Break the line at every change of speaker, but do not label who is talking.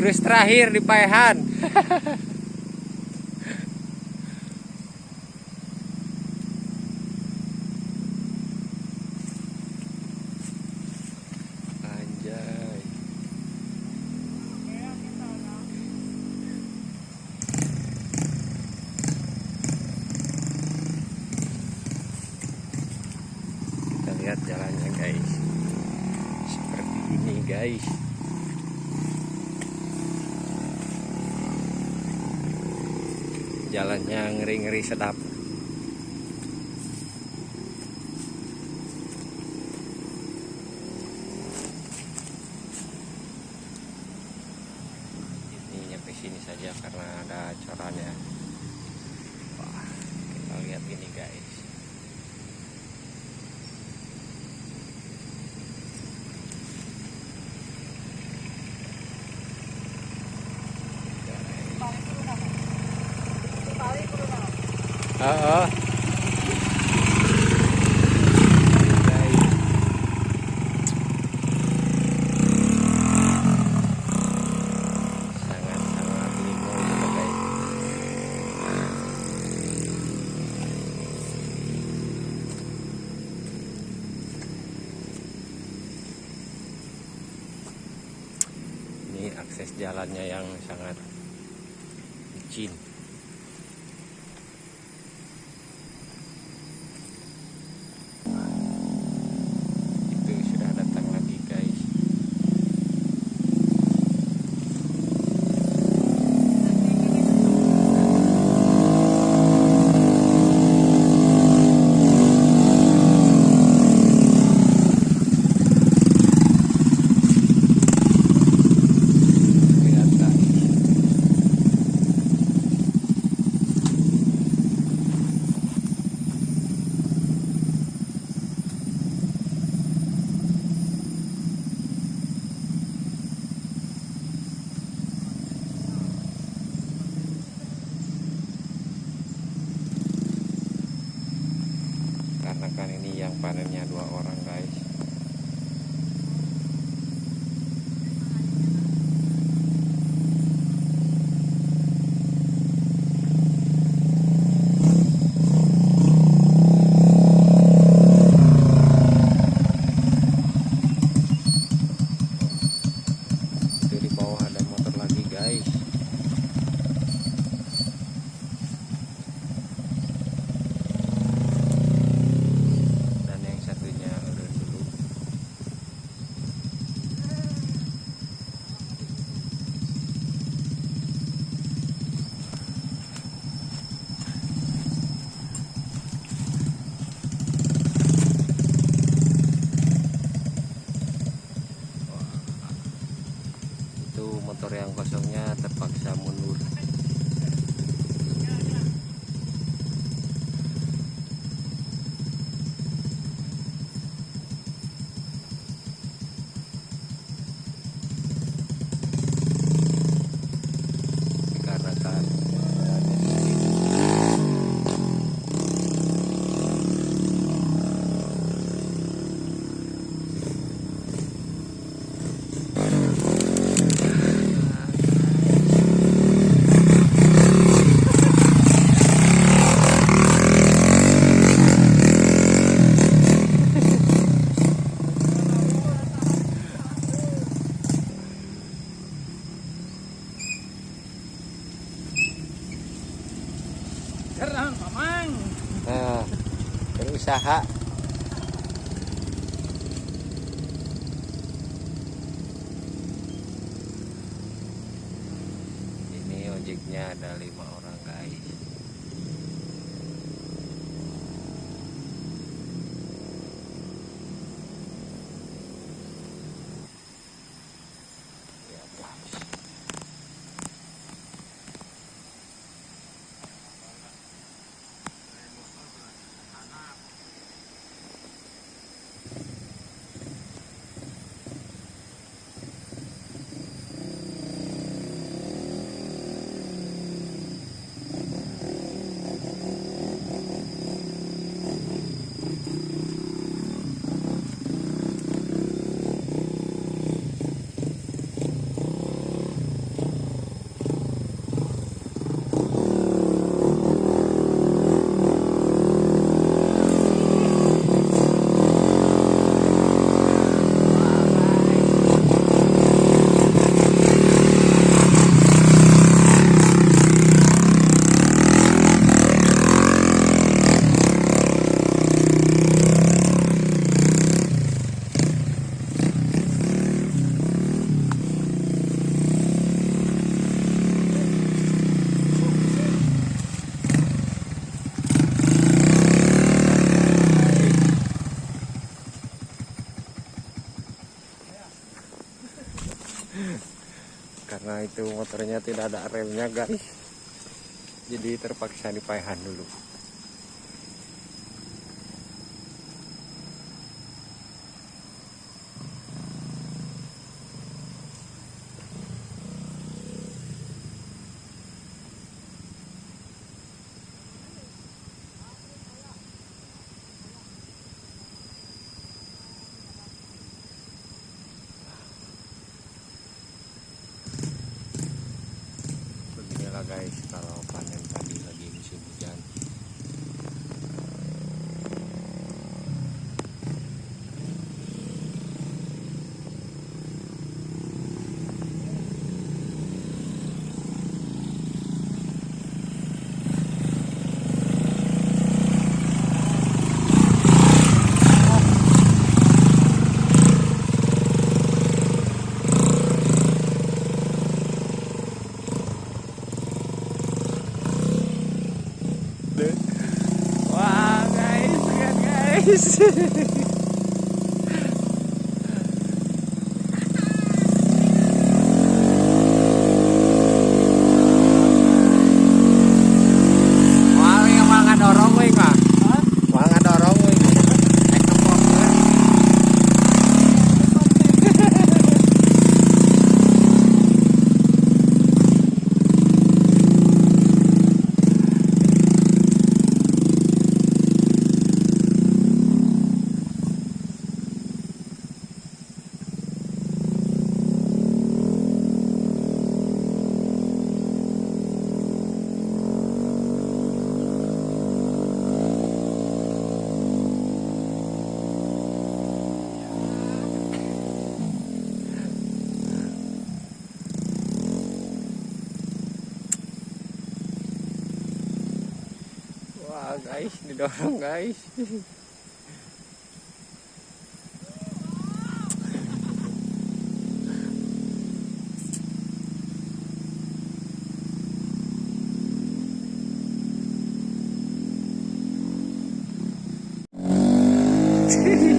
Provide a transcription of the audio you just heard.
Jurus terakhir di Paehan. Anjay. Kita lihat jalannya guys. Seperti ini guys. Jalannya ngeri-ngeri sedap. Ini nyampe sini saja karena ada corannya. Wah, kita lihat ini guys. Oo. Sangat-sangat limo juga guys. Ini akses jalannya yang sangat licin. Karena kan ini yang panennya 2 orang guys. Itu di bawah ada motor lagi guys. Motor yang kosongnya terpaksa mundur. Dikarenakan berusaha. Ini ojeknya ada 5 orang guys. itu motornya tidak ada remnya guys, jadi terpaksa dipayahan dulu. Beginilah guys kalau panen padi lagi musim hujan. Wah guys, lihat guys. Wah, yang malah ngadorong weh mah. Malah ngadorong weh. Wah guys, didorong guys. Hehehe